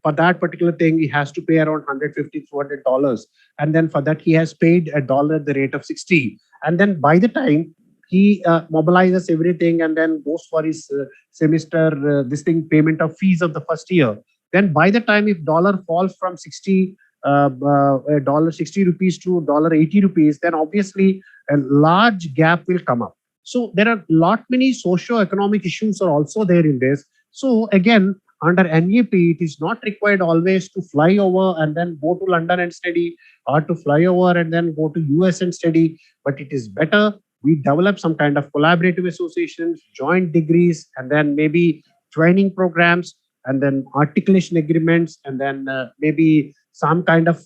for that particular thing, he has to pay around $150, $200. And then for that, he has paid a dollar at the rate of 60. And then by the time he mobilizes everything and then goes for his semester, this thing payment of fees of the first year, then by the time if dollar falls from 60 dollar 60 rupees to dollar 80 rupees, then obviously a large gap will come up. So there are lot many socio-economic issues are also there in this. So again, under NEP, it is not required always to fly over and then go to London and study, or to fly over and then go to US and study. But it is better we develop some kind of collaborative associations, joint degrees, and then maybe training programs, and then articulation agreements, and then maybe some kind of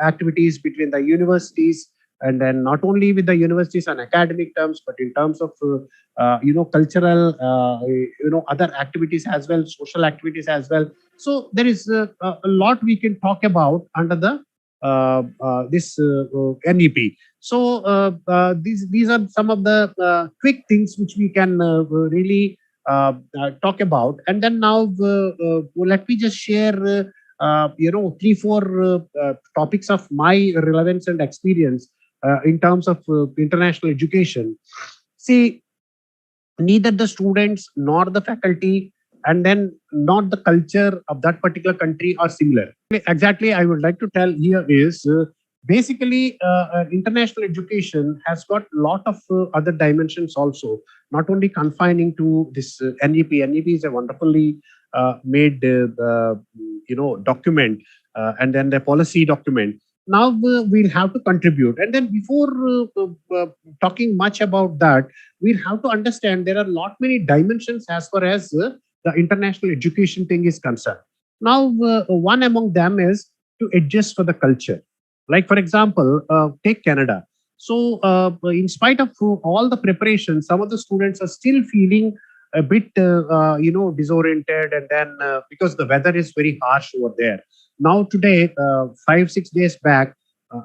activities between the universities, and then not only with the universities on academic terms, but in terms of cultural, other activities as well, social activities as well. So there is a lot we can talk about under the this NEP. So these are some of the quick things which we can really talk about. And then now let me just share 3-4 topics of my relevance and experience in terms of international education. See, neither the students nor the faculty and then not the culture of that particular country are similar. Exactly, I would like to tell here is basically international education has got a lot of other dimensions also, not only confining to this NEP. NEP is a wonderfully made document, and then the policy document. Now we'll have to contribute, and then before talking much about that, we'll have to understand there are lot many dimensions as far as the international education thing is concerned. Now one among them is to adjust for the culture. Like for example, take Canada. So in spite of all the preparation, some of the students are still feeling a bit disoriented, and then because the weather is very harsh over there. Now today, 5-6 days back,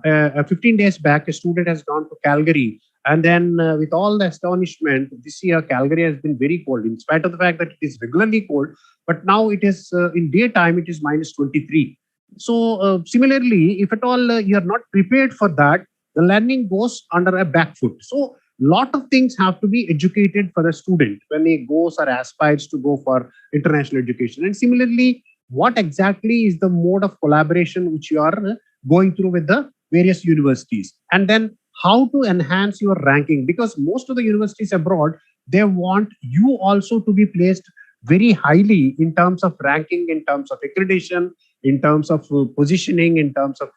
15 days back, a student has gone to Calgary, and then with all the astonishment, this year Calgary has been very cold, in spite of the fact that it is regularly cold. But now it is in daytime it is minus 23. So similarly, if at all you are not prepared for that, the learning goes under a back foot. So lot of things have to be educated for a student when he goes or aspires to go for international education. And similarly, what exactly is the mode of collaboration which you are going through with the various universities, and then how to enhance your ranking, because most of the universities abroad, they want you also to be placed very highly in terms of ranking, in terms of accreditation, in terms of positioning, in terms of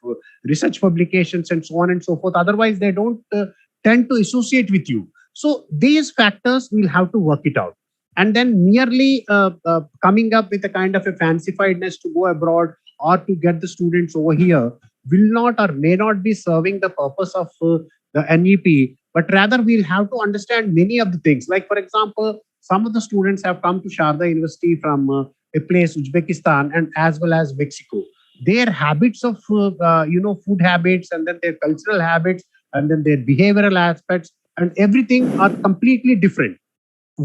research publications, and so on and so forth. Otherwise they don't tend to associate with you. So these factors we'll have to work it out. And then merely coming up with a kind of a fancifiedness to go abroad or to get the students over here will not or may not be serving the purpose of the NEP, but rather we'll have to understand many of the things. Like for example, some of the students have come to Sharda University from a place, Uzbekistan, and as well as Mexico. Their habits of food habits, and then their cultural habits, and then their behavioral aspects and everything are completely different.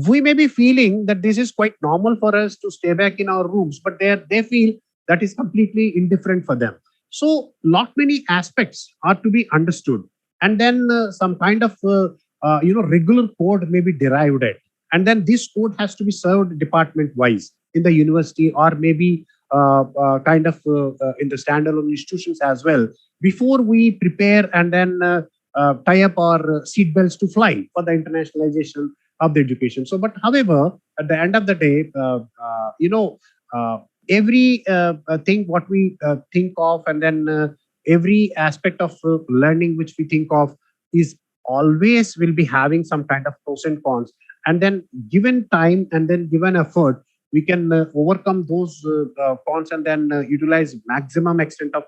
We may be feeling that this is quite normal for us to stay back in our rooms, but they feel that is completely indifferent for them. So lot many aspects are to be understood, and then some kind of regular code may be derived at, and then this code has to be served department wise in the university, or maybe kind of in the standalone institutions as well, before we prepare and then tie up our seat belts to fly for the internationalization of the education. So, but however, at the end of the day, every thing what we think of, and then every aspect of learning which we think of is always will be having some kind of pros and cons. And then given time and then given effort, we can overcome those cons, and then utilize maximum extent of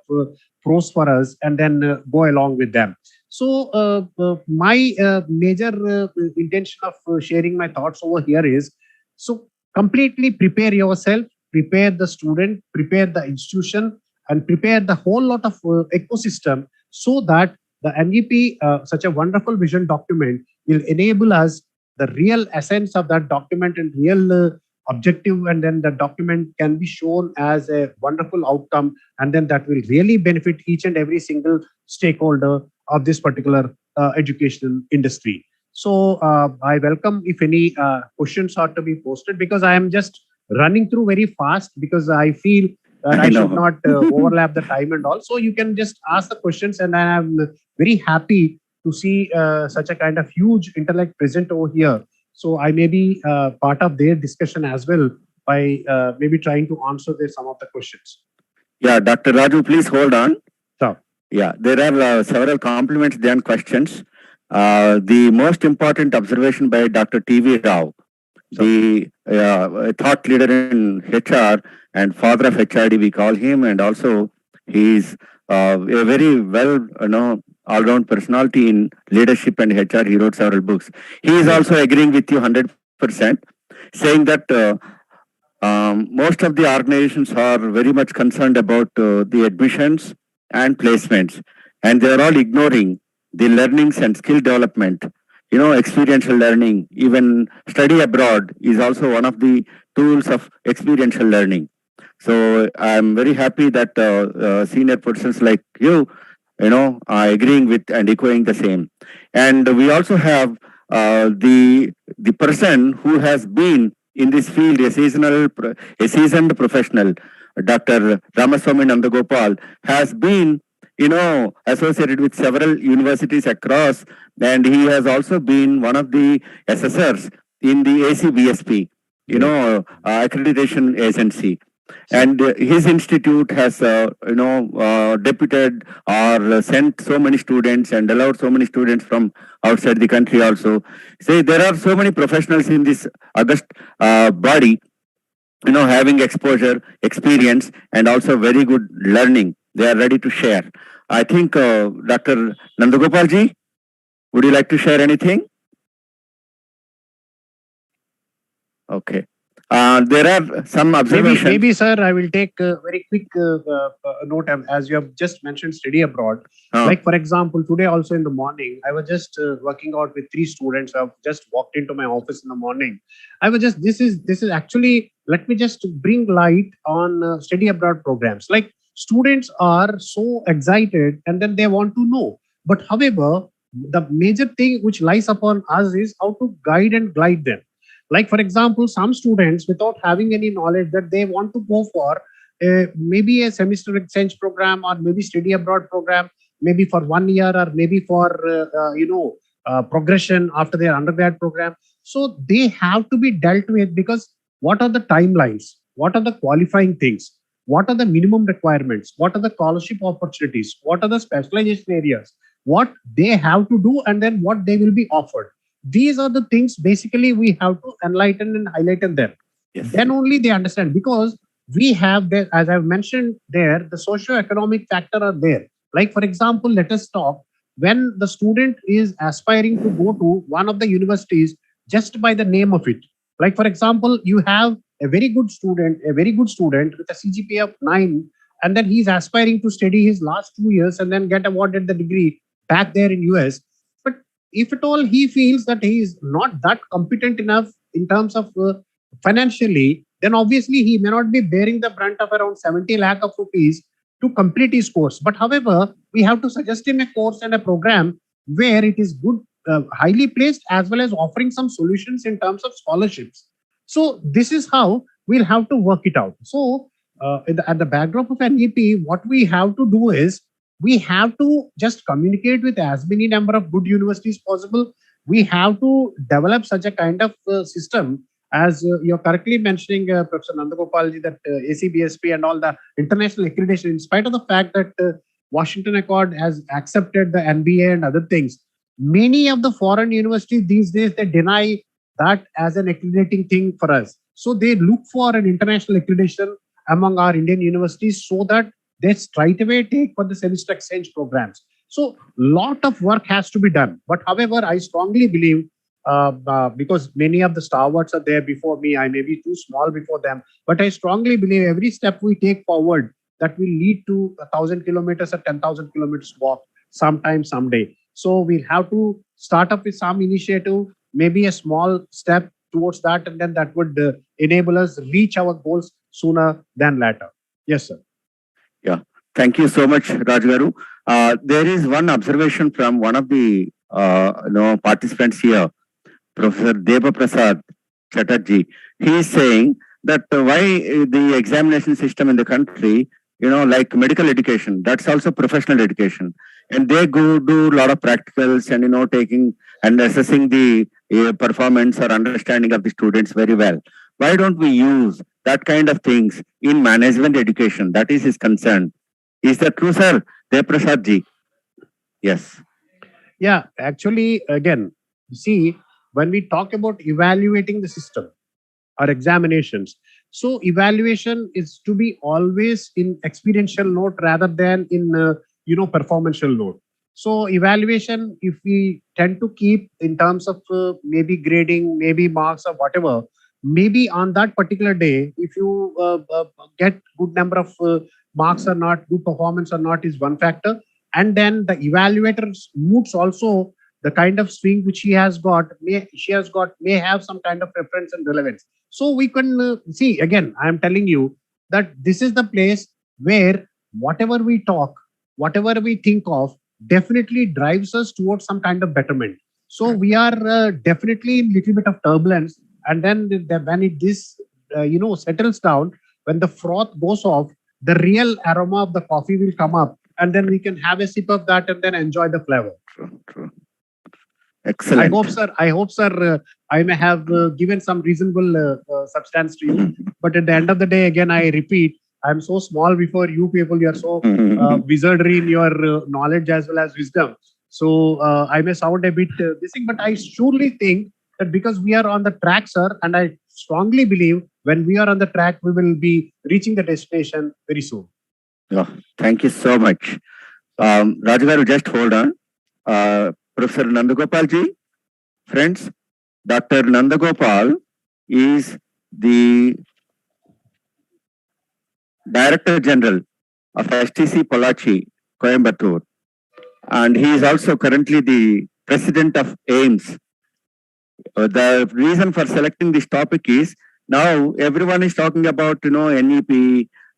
pros for us, and then go along with them. So my major intention of sharing my thoughts over here is, so completely prepare yourself, prepare the student, prepare the institution, and prepare the whole lot of ecosystem, so that the NEP, such a wonderful vision document, will enable us the real essence of that document and real objective, and then the document can be shown as a wonderful outcome, and then that will really benefit each and every single stakeholder of this particular educational industry. So I welcome if any questions are to be posted, because I am just running through very fast, because I feel that I I should know. not overlap the time and all. So you can just ask the questions, and I am very happy to see such a kind of huge intellect present over here. So I may be part of their discussion as well by maybe trying to answer some of the questions. Yeah, Dr. Raju, please hold on. So, Yeah, there are several compliments and questions. The most important observation by Dr. T.V. Rao, the thought leader in HR and father of HRD, we call him, and also he's a very well, all-round personality in leadership and HR. He wrote several books. He is also agreeing with you 100%, saying that most of the organizations are very much concerned about the admissions and placements, and they are all ignoring the learnings and skill development. Experiential learning, even study abroad, is also one of the tools of experiential learning. So I'm very happy that senior persons like you, are agreeing with and echoing the same. And we also have the person who has been in this field, a seasoned professional, Dr. Ramaswamy Nandagopal, has been, associated with several universities across, and he has also been one of the assessors in the ACBSP, accreditation agency. And his institute has, deputed or sent so many students and allowed so many students from outside the country also. Say there are so many professionals in this august body, having exposure, experience, and also very good learning. They are ready to share. I think Dr. Nandagopalji, would you like to share anything? Okay. There are some observations. Maybe, sir, I will take a very quick note as you have just mentioned study abroad. Like, for example, today also in the morning, I was just working out with 3 students who have just walked into my office in the morning. I was just, this is actually, let me just bring light on study abroad programs. Like, students are so excited and then they want to know. But however, the major thing which lies upon us is how to guide and glide them. Like, for example, some students, without having any knowledge that they want to go for maybe a semester exchange program or maybe study abroad program, maybe for 1 year or maybe for, progression after their undergrad program. So they have to be dealt with, because what are the timelines? What are the qualifying things? What are the minimum requirements? What are the scholarship opportunities? What are the specialization areas? What they have to do, and then what they will be offered. These are the things basically we have to enlighten and highlight them. Yes. Then only they understand, because we have there, as I've mentioned there, the socio-economic factor are there. Like, for example, let us talk when the student is aspiring to go to one of the universities just by the name of it. Like, for example, you have a very good student with a CGPA of 9, and then he's aspiring to study his last 2 years and then get awarded the degree back there in US. But if at all he feels that he is not that competent enough in terms of financially, then obviously he may not be bearing the brunt of around 70 lakh of rupees to complete his course. But however, we have to suggest him a course and a program where it is good, highly placed, as well as offering some solutions in terms of scholarships. So this is how we'll have to work it out. So at the backdrop of an NEP, what we have to do is we have to just communicate with as many number of good universities possible. We have to develop such a kind of system, as you're correctly mentioning, Professor Nandagopalji, that ACBSP and all the international accreditation, in spite of the fact that Washington Accord has accepted the NBA and other things, many of the foreign universities these days, they deny that as an accrediting thing for us. So they look for an international accreditation among our Indian universities, so that they straight away take for the semester exchange programs. So lot of work has to be done. But however, I strongly believe, because many of the stalwarts are there before me, I may be too small before them, but I strongly believe every step we take forward, that will lead to 1,000 kilometers or 10,000 kilometers walk sometime, someday. So we'll have to start up with some initiative, maybe a small step towards that, and then that would enable us reach our goals sooner than later. Yes, sir. Yeah, thank you so much, Rajgaru. There is one observation from one of the participants here, Professor Deva Prasad Chatterjee. He is saying that why the examination system in the country, like medical education, that's also professional education, and they go do a lot of practicals and taking and assessing the performance or understanding of the students very well. Why don't we use that kind of things in management education? That is his concern. Is that true, sir? Deprasad ji. Yes. Yeah, actually, again, see, when we talk about evaluating the system or examinations, so evaluation is to be always in experiential note rather than in performancial note. So evaluation, if we tend to keep in terms of maybe grading, maybe marks or whatever, maybe on that particular day, if you get good number of marks or not, good performance or not is one factor, and then the evaluator's moods also, the kind of swing which she has got may have some kind of reference and relevance. So we can see, again, I am telling you that this is the place where whatever we talk, whatever we think of, definitely drives us towards some kind of betterment. So we are definitely in little bit of turbulence, and then when this settles down, when the froth goes off, the real aroma of the coffee will come up, and then we can have a sip of that and then enjoy the flavor. True. Excellent. I hope, sir, I may have given some reasonable substance to you. But at the end of the day, again, I repeat, I'm so small before you people. You are so wizardry in your knowledge as well as wisdom. So I may sound a bit this thing, but I surely think that because we are on the track, sir, and I strongly believe when we are on the track, we will be reaching the destination very soon. Yeah, thank you so much. Raju garu, just hold on. Professor Nandagopal ji, friends, Dr. Nandagopal is the Director General of STC Pollachi, Coimbatore, and he is also currently the President of AIMS. The reason for selecting this topic is now everyone is talking about NEP,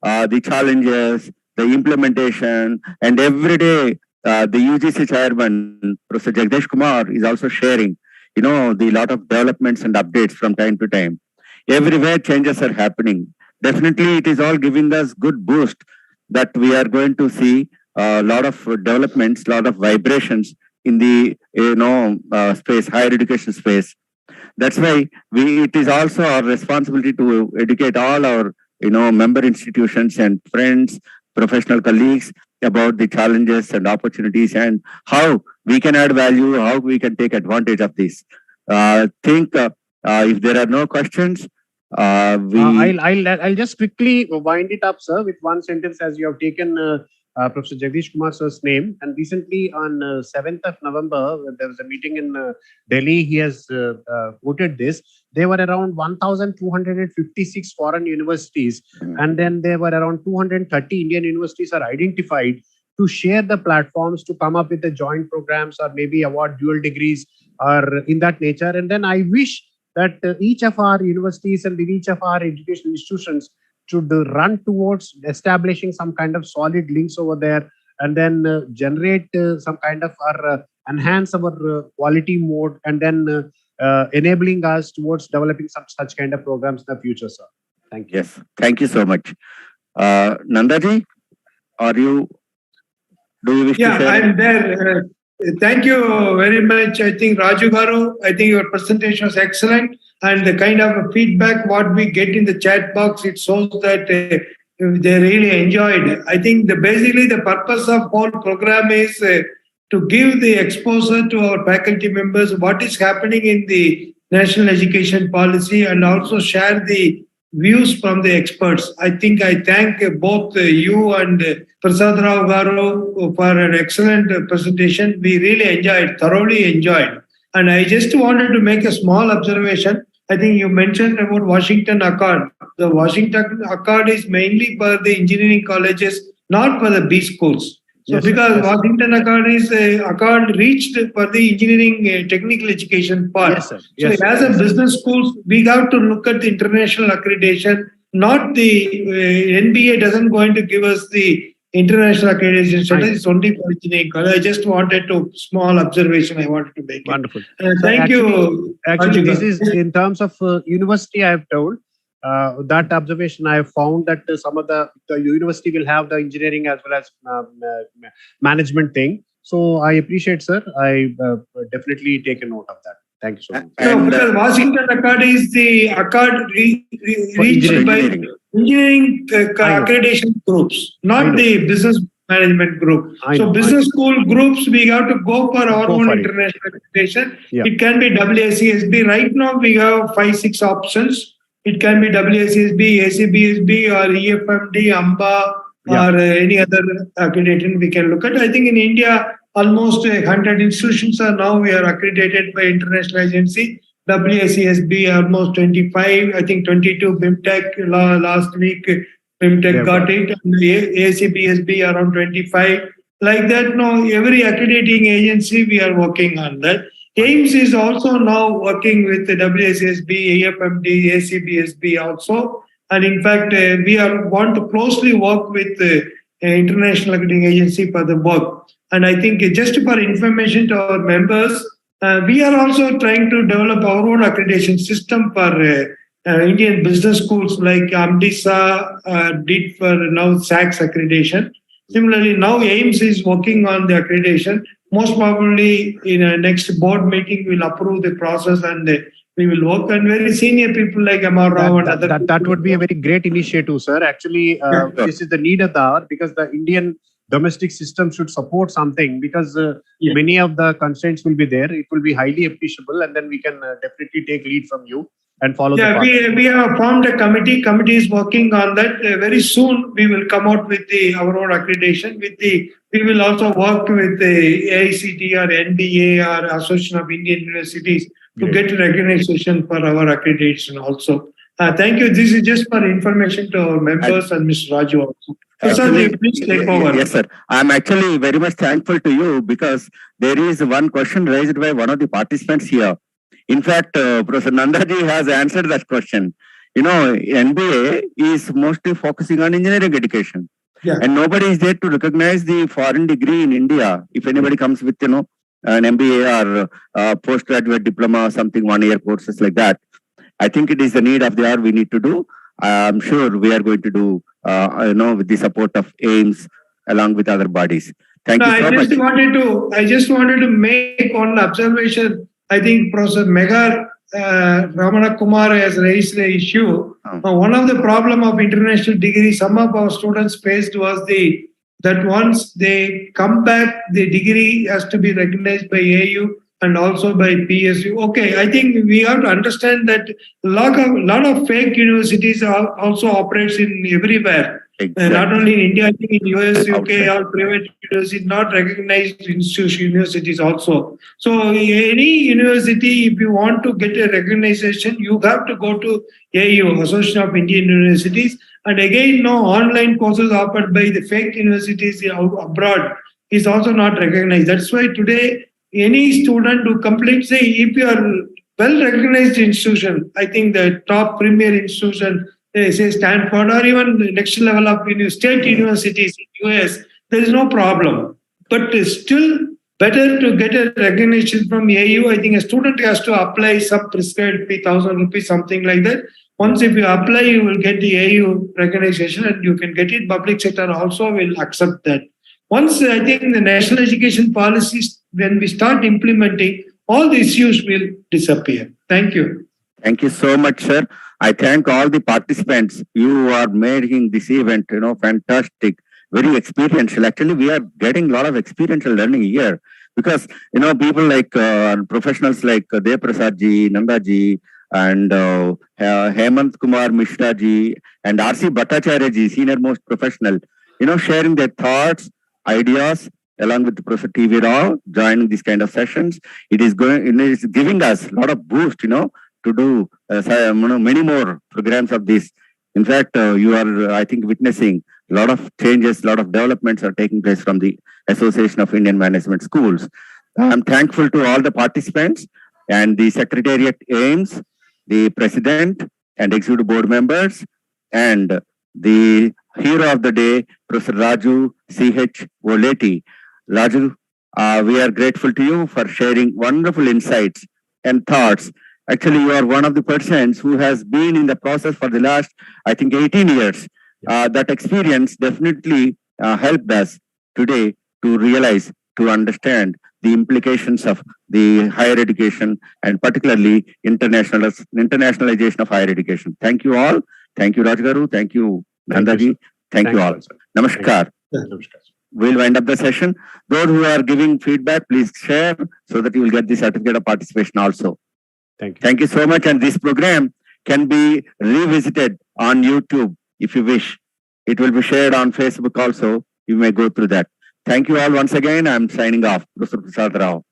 the challenges, the implementation, and every day the UGC chairman, Professor Jagdish Kumar, is also sharing, the lot of developments and updates from time to time. Everywhere changes are happening. Definitely, it is all giving us good boost that we are going to see a lot of developments, lot of vibrations in the space, higher education space. That's why it is also our responsibility to educate all our member institutions and friends, professional colleagues about the challenges and opportunities and how we can add value, how we can take advantage of this. Think if there are no questions, I'll just quickly wind it up, sir, with one sentence, as you have taken Professor Jagdish Kumar sir's name. And recently on 7th of November, there was a meeting in Delhi. He has quoted this. There were around 1,256 foreign universities, and then there were around 230 Indian universities are identified to share the platforms to come up with the joint programs or maybe award dual degrees or in that nature. And then I wish that each of our universities and each of our educational institutions should run towards establishing some kind of solid links over there, and then generate some kind of enhance our quality mode, and then enabling us towards developing some such kind of programs in the future, sir. Thank you. Yes, thank you so much. Nandaji, do you wish to share? Yeah, I'm there. Thank you very much. I think Raju Garu, I think your presentation was excellent, and the kind of feedback what we get in the chat box, it shows that they really enjoyed. I think basically the purpose of whole program is to give the exposure to our faculty members what is happening in the national education policy, and also share the views from the experts. I think I thank both you and Prasad Rao Garu for an excellent presentation. We really thoroughly enjoyed. And I just wanted to make a small observation. I think you mentioned about Washington Accord. The Washington Accord is mainly for the engineering colleges, not for the B schools. So Yes, because yes. Washington Accord is accord reached for the engineering technical education part. Yes, sir. So Yes, as sir. a business schools, we have to look at the international accreditation. Not the NBA doesn't going to give us the international accreditation. Right. It's only for engineering college. I just wanted to small observation I wanted to make. Wonderful. Thank you. Actually, Raju this Garu. is in terms of university, I have told. that observation, I have found that some of the university will have the engineering as well as management thing. So I appreciate, sir. I definitely take a note of that. Thank you so much. No, because Washington Accord is the accord reached by engineering. engineering I know. accreditation groups, I know. not the business management group. I So know, I business school groups, we have to go for our Go own for it. international accreditation. Yeah. It can be WACSB. Right now, we have 5-6 options. It can be WACSB, ACBSB, or EFMD, AMBA, Yeah. or any other accreditation we can look at. I think in India, almost 100 institutions are now we are accredited by international agency. WACSB almost 25, I think 22 BIMTech last week. BIMTech got it, and ACBSB around 25. Like that, no, every accrediting agency we are working on that. AIMS is also now working with the WACSB, AFMD, ACBSB also. And in fact, we want to closely work with the International Accrediting Agency for the work. And I think just for information to our members, we are also trying to develop our own accreditation system for Indian business schools like AMDISA did for now SACS accreditation. Similarly, now AIMS is working on the accreditation. Most probably in a next board meeting, we'll approve the process and we will work. And very senior people like Amar Rao and other That would be a very great initiative, sir. Actually, this is the need of the hour because the Indian domestic system should support something because many of the constraints will be there. It will be highly appreciable, and then we can definitely take lead from you and follow the path. We have formed a committee. Committee is working on that. Very soon, we will come out with our own accreditation. We will also work with the AICT or NBA or Association of Indian Universities to get recognition for our accreditation also. Thank you. This is just for information to our members and Mr. Raju also. Sir, please take over. Yes, sir. I'm actually very much thankful to you because there is one question raised by one of the participants here. In fact, Professor Nandaji has answered that question. You know, NBA is mostly focusing on engineering education. Yeah. And nobody is there to recognize the foreign degree in India. If anybody comes with, an MBA or postgraduate diploma or something, 1-year courses like that, I think it is the need of the hour we need to do. I'm sure we are going to do, with the support of AIMS along with other bodies. Thank you so much. I just wanted to make one observation. I think Professor Megar Ramana Kumar has raised the issue. One of the problem of international degree some of our students faced was that once they come back, the degree has to be recognized by AU and also by PSU. Okay, I think we have to understand that a lot of fake universities also operates in everywhere. Exactly. Not only in India, I think in US, UK, all private universities, not recognized universities also. So any university, if you want to get a recognition, you have to go to AU, Association of Indian Universities. And again, no online courses offered by the fake universities abroad is also not recognized. That's why today, any student who completes, if you are well-recognized institution, I think the top premier institution, say Stanford or even the next level of state universities in US, there is no problem. But it's still better to get a recognition from AU. I think a student has to apply some prescribed fee, 1,000 rupees, something like that. Once if you apply, you will get the AU recognition and you can get it. Public sector also will accept that. Once I think the national education policies, when we start implementing, all the issues will disappear. Thank you. Thank you so much, sir. I thank all the participants. You are making this event, fantastic, very experiential. Actually, we are getting a lot of experiential learning here because, people like professionals like Dev ji, Nanda ji, and Hemant Kumar Mishra ji, and R.C. Bhattacharya ji, senior most professional, sharing their thoughts, ideas, along with Professor T.V. Rao, joining these kind of sessions. It is giving us a lot of boost, to do many more programs of this. In fact, you are, I think, witnessing a lot of changes, a lot of developments are taking place from the Association of Indian Management Schools. I'm thankful to all the participants and the Secretariat AIMS, the President and Executive Board members, and the hero of the day, Professor Raju C.H. Voleti. Raju, we are grateful to you for sharing wonderful insights and thoughts Actually, you are one of the persons who has been in the process for the last, I think, 18 years. That experience definitely helped us today to realize, to understand the implications of the higher education and particularly internationalization of higher education. Thank you all. Thank you, Rajgaru. Thank you, Nandaji. Thank you all. Namaskar. Namaskar. We'll wind up the session. Those who are giving feedback, please share so that you will get the certificate of participation also. Thank you. Thank you so much. And this program can be revisited on YouTube if you wish. It will be shared on Facebook also. You may go through that. Thank you all once again. I'm signing off. Professor Prasad Rao.